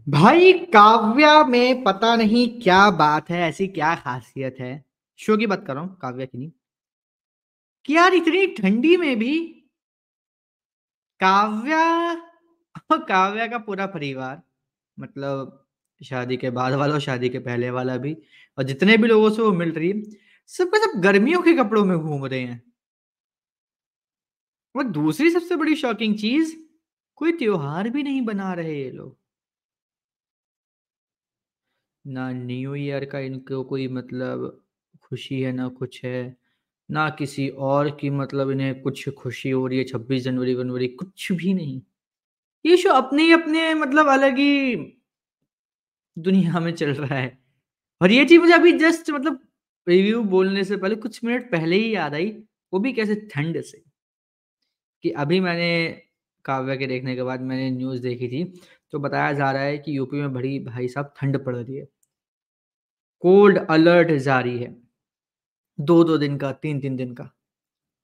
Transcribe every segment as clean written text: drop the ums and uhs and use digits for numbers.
भाई काव्या में पता नहीं क्या बात है, ऐसी क्या खासियत है। शो की बात कर रहा हूँ, काव्या की नहीं। कि यार इतनी ठंडी में भी काव्या और काव्या का पूरा परिवार, मतलब शादी के बाद वाला और शादी के पहले वाला भी, और जितने भी लोगों से वो मिल रही है, सब के सब गर्मियों के कपड़ों में घूम रहे हैं। और दूसरी सबसे बड़ी शॉकिंग चीज, कोई त्योहार भी नहीं बना रहे ये लोग। ना न्यू ईयर का इनको कोई मतलब खुशी है, ना कुछ है, ना किसी और की मतलब इन्हें कुछ खुशी हो रही है। 26 जनवरी जनवरी कुछ भी नहीं। ये शो अपने ही अपने मतलब अलग ही दुनिया में चल रहा है। और ये चीज मुझे अभी जस्ट मतलब रिव्यू बोलने से पहले कुछ मिनट पहले ही याद आई। वो भी कैसे, ठंड से। कि अभी मैंने काव्या के देखने के बाद मैंने न्यूज़ देखी थी, तो बताया जा रहा है कि यूपी में बड़ी भाई साहब ठंड पड़ रही है। कोल्ड अलर्ट जारी है, 2-2 दिन का, 3-3 दिन का।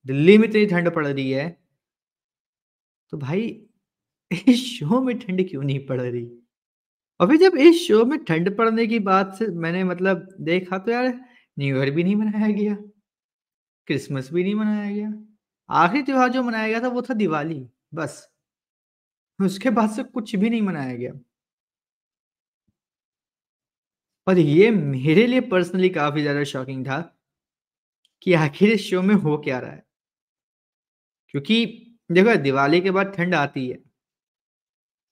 दिल्ली में इतनी ठंड पड़ रही है, तो भाई इस शो में ठंड क्यों नहीं पड़ रही। अभी जब इस शो में ठंड पड़ने की बात से मैंने मतलब देखा, तो यार न्यू ईयर भी नहीं मनाया गया, क्रिसमस भी नहीं मनाया गया। आखिरी त्योहार जो मनाया गया था वो था दिवाली, बस। उसके बाद से कुछ भी नहीं मनाया गया। और ये मेरे लिए पर्सनली काफी ज्यादा शॉकिंग था कि आखिर इस शो में हो क्या रहा है। क्योंकि देखो, दिवाली के बाद ठंड आती है,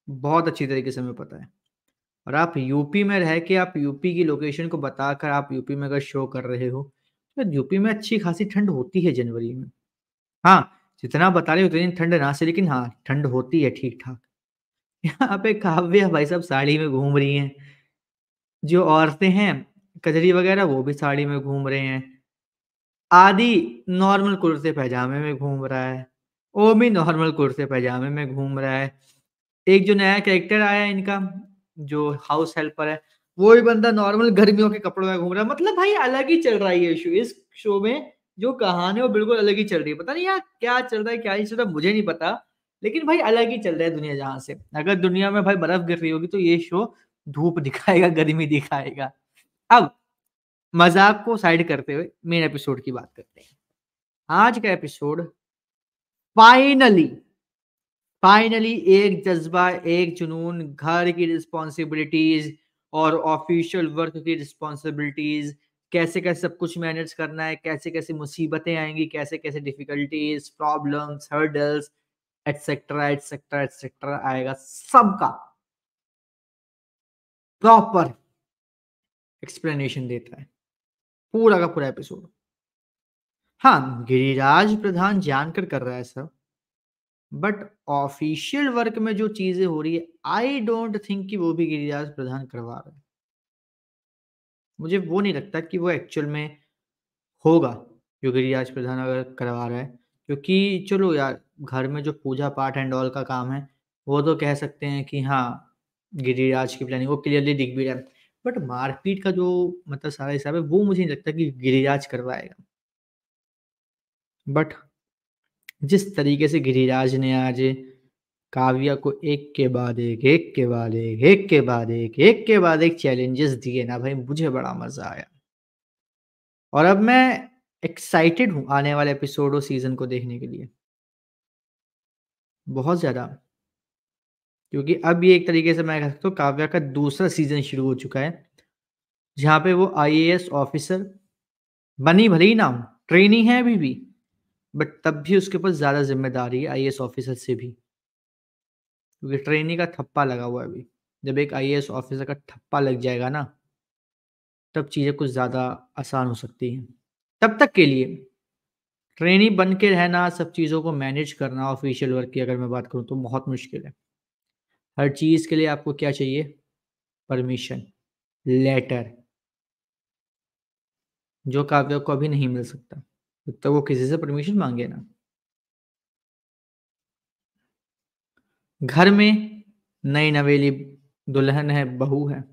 बहुत अच्छी तरीके से हमें पता है। और आप यूपी में रह के, आप यूपी की लोकेशन को बताकर आप यूपी में अगर शो कर रहे हो, तो यूपी में अच्छी खासी ठंड होती है जनवरी में। हाँ, जितना बता रहे हो उतनी ठंड ना से, लेकिन हाँ ठंड होती है ठीक ठाक। यहाँ पे काव्या भाई साहब साड़ी में घूम रही हैं। जो औरतें हैं कजरी वगैरह, वो भी साड़ी में घूम रहे हैं। आदि नॉर्मल कुर्ते पैजामे में घूम रहा है। वो भी नॉर्मल कुर्ते पैजामे में घूम रहा है। एक जो नया कैरेक्टर आया है इनका, जो हाउस हेल्पर है, वो भी बंदा नॉर्मल गर्मियों के कपड़ों में घूम रहा है। मतलब भाई अलग ही चल रहा है ये शो। इस शो में जो कहानी है वो बिल्कुल अलग ही चल रही है। पता नहीं यार क्या चल रहा है, क्या नहीं चल रहा है, मुझे नहीं पता। लेकिन भाई अलग ही चल रहा है दुनिया जहां से। अगर दुनिया में भाई बर्फ गिर रही होगी, तो ये शो धूप दिखाएगा, गर्मी दिखाएगा। अब मजाक को साइड करते हुए मेन एपिसोड की बात करते हैं। आज का एपिसोड फाइनली, फाइनली एक जज्बा, एक जुनून, घर की रिस्पॉन्सिबिलिटीज और ऑफिशियल वर्क की रिस्पॉन्सिबिलिटीज, कैसे कैसे सब कुछ मैनेज करना है, कैसे कैसे मुसीबतें आएंगी, कैसे कैसे difficulties, problems, hurdles, etcetera etcetera etcetera आएगा, सबका प्रॉपर एक्सप्लेनेशन देता है पूरा का पूरा एपिसोड। हाँ, गिरिराज प्रधान जानकर कर रहा है सब, बट ऑफिशियल वर्क में जो चीजें हो रही है, आई डोंट थिंक कि वो भी गिरिराज प्रधान करवा रहा है। मुझे वो नहीं लगता कि वो एक्चुअल में होगा, जो गिरिराज प्रधान अगर करवा रहा है। क्योंकि चलो यार, घर में जो पूजा पाठ एंड ऑल का काम है, वो तो कह सकते हैं कि हाँ गिरिराज की प्लानिंग, वो क्लियरली दिख भी रहा है। बट मारपीट का जो मतलब सारा हिसाब है, वो मुझे नहीं लगता कि गिरिराज करवाएगा। बट जिस तरीके से गिरिराज ने आज काव्या को एक के बाद एक, एक के बाद एक के बाद एक के बाद एक चैलेंजेस दिए ना भाई, मुझे बड़ा मजा आया। और अब मैं एक्साइटेड हूँ आने वाले एपिसोड और सीजन को देखने के लिए, बहुत ज्यादा। क्योंकि अब ये एक तरीके से मैं कह सकता हूँ काव्या का दूसरा सीजन शुरू हो चुका है, जहाँ पे वो आईएएस ऑफिसर बनी, भले ही नाम ट्रेनी है अभी भी, बट तब भी उसके ऊपर ज्यादा जिम्मेदारी है आईएएस ऑफिसर से भी। क्योंकि ट्रेनी का ठप्पा लगा हुआ है अभी। जब एक आईएएस ऑफिसर का ठप्पा लग जाएगा ना, तब चीजें कुछ ज्यादा आसान हो सकती हैं। तब तक के लिए ट्रेनी बन के रहना, सब चीजों को मैनेज करना, ऑफिशियल वर्क की अगर मैं बात करूँ तो बहुत मुश्किल है। हर चीज के लिए आपको क्या चाहिए? परमिशन लेटर, जो काव्या को अभी नहीं मिल सकता जब तक वो किसी से परमिशन मांगे ना। घर में नई नवेली दुल्हन है, बहू है,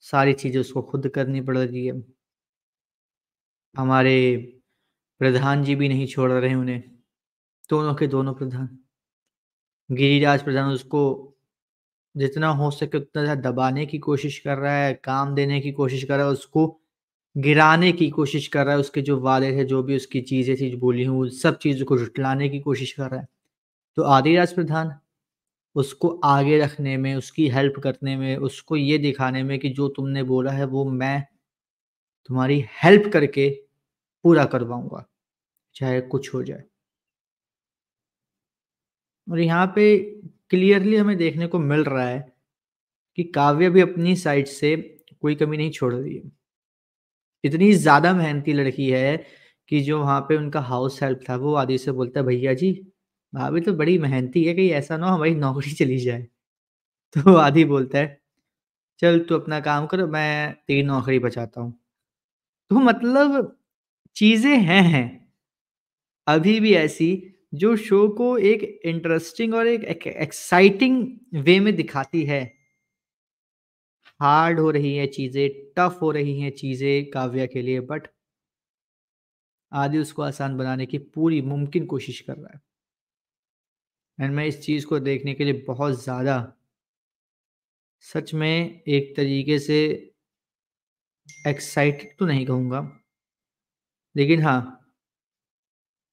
सारी चीजें उसको खुद करनी पड़ रही है। हमारे प्रधान जी भी नहीं छोड़ रहे उन्हें, दोनों के दोनों प्रधान। गिरिराज प्रधान उसको जितना हो सके उतना ज़्यादा दबाने की कोशिश कर रहा है, काम देने की कोशिश कर रहा है, उसको गिराने की कोशिश कर रहा है, उसके जो वादे थे, जो भी उसकी चीज़ें थी, जो बोली हूँ, सब चीज़ों को झुठलाने की कोशिश कर रहा है। तो आदि राजप्रधान उसको आगे रखने में, उसकी हेल्प करने में, उसको ये दिखाने में कि जो तुमने बोला है वो मैं तुम्हारी हेल्प करके पूरा करवाऊँगा, चाहे कुछ हो जाए। और यहाँ पे क्लियरली हमें देखने को मिल रहा है कि काव्या भी अपनी साइड से कोई कमी नहीं छोड़ रही है। इतनी ज़्यादा मेहनती लड़की है कि जो वहाँ पे उनका हाउस हेल्प था, वो आदि से बोलता है, "भैया जी, भाभी तो बड़ी मेहनती है, कहीं ऐसा ना हो हमारी नौकरी चली जाए।" तो आदि बोलता है, "चल तू अपना काम कर, मैं तेरी नौकरी बचाता हूँ।" तो मतलब चीज़ें हैं अभी भी ऐसी जो शो को एक इंटरेस्टिंग और एक एक्साइटिंग वे में दिखाती है। हार्ड हो रही हैं चीज़ें, टफ हो रही हैं चीज़ें काव्या के लिए बट आदि उसको आसान बनाने की पूरी मुमकिन कोशिश कर रहा है। एंड मैं इस चीज़ को देखने के लिए बहुत ज़्यादा सच में एक तरीके से एक्साइटेड तो नहीं कहूँगा, लेकिन हाँ,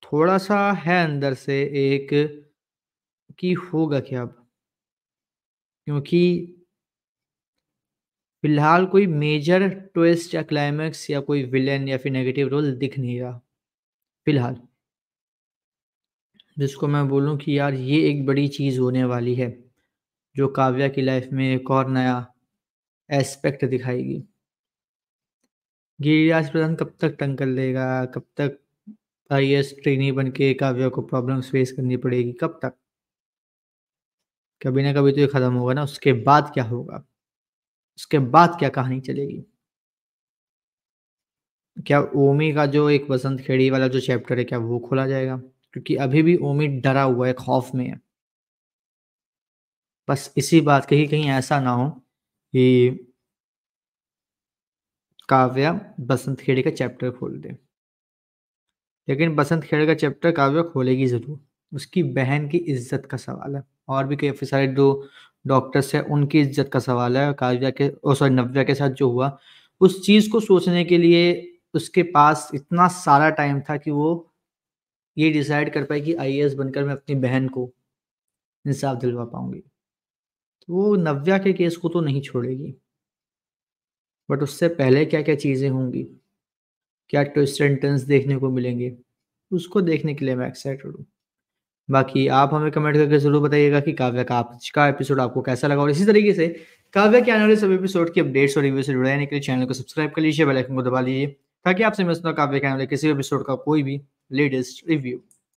थोड़ा-सा है अंदर से एक कि होगा क्या अब? क्योंकि फिलहाल कोई मेजर ट्विस्ट या क्लाइमैक्स या कोई विलेन या फिर नेगेटिव रोल दिख नहीं रहा, फिलहाल। जिसको मैं बोलूँ कि यार ये एक बड़ी चीज़ होने वाली है, जो काव्या की लाइफ़ में एक और नया एस्पेक्ट दिखाएगी। गिरिराज प्रधान कब तक टंकल लेगा, कब तक आईएएस ट्रेनी बन के काव्या को प्रॉब्लम्स फेस करनी पड़ेगी, कब तक? कभी ना कभी तो ये खत्म होगा ना, उसके बाद क्या होगा? उसके बाद क्या कहानी चलेगी? क्या ओमी का जो एक बसंत खेड़ी वाला जो चैप्टर है, क्या वो खोला जाएगा? क्योंकि अभी भी ओमी डरा हुआ है, खौफ में है। बस इसी बात की कहीं ऐसा ना हो कि काव्या बसंत खेड़ी का चैप्टर खोल दे। लेकिन बसंत खेड़ी का चैप्टर काव्या खोलेगी ज़रूर। उसकी बहन की इज़्ज़त का सवाल है और भी काफ़ी सारे जो डॉक्टर्स हैं, उनकी इज़्ज़त का सवाल है। काव्या के सॉरी नव्या के साथ जो हुआ, उस चीज़ को सोचने के लिए उसके पास इतना सारा टाइम था कि वो ये डिसाइड कर पाए कि आईएएस बनकर मैं अपनी बहन को इंसाफ़ दिलवा पाऊँगी। तो वो नव्या के केस को तो नहीं छोड़ेगी, बट उससे पहले क्या-क्या चीज़ें होंगी, क्या ट्विस्ट एंड टर्न्स देखने को मिलेंगे, उसको देखने के लिए मैं एक्साइटेड हूँ। बाकी आप हमें कमेंट करके ज़रूर बताइएगा कि काव्या का आज का एपिसोड आपको कैसा लगा और इसी तरीके से काव्या के आने वाले सभी एपिसोड की अपडेट्स और रिव्यू से जुड़े रहने के लिए चैनल को सब्सक्राइब कर लीजिए, बेल आइकन को दबा लीजिए ताकि आपसे मिस ना हो काव्या के आने वाले किसी भी एपिसोड का कोई भी लेटेस्ट रिव्यू।